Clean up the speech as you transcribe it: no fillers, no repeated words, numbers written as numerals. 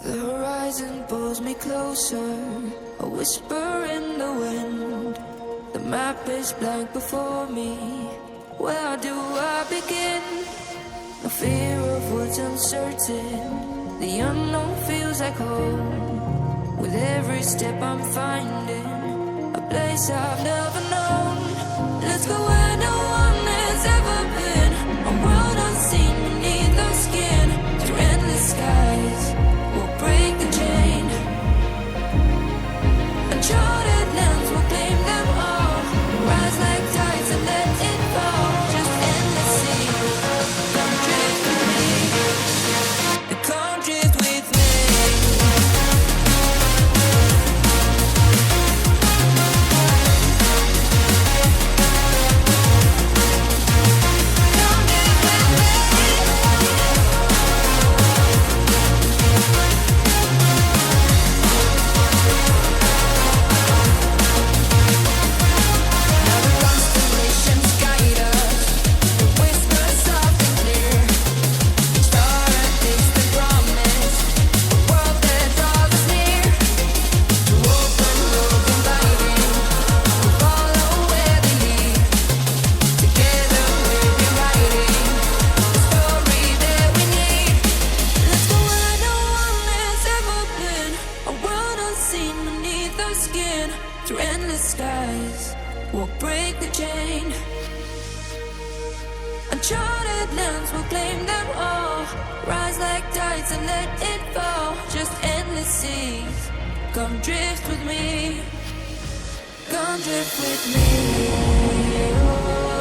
The horizon pulls me closer, a whisper in the wind. The map is blank before me, where do I begin? No fear of what's uncertain, the unknown feels like home. With every step I'm finding a place I've never known. Let's go where no one has ever been, a world unseen beneath our skin. Through endless skies, we'll break the chain. Uncharted lands will claim them all. Rise like tides and let it fall. Just endless sea. Come drift with me. Come drift with me. Through endless skies, we'll break the chain. Uncharted lands will claim them all. Rise like tides and let it fall. Just endless seas. Come drift with me. Come drift with me. Oh.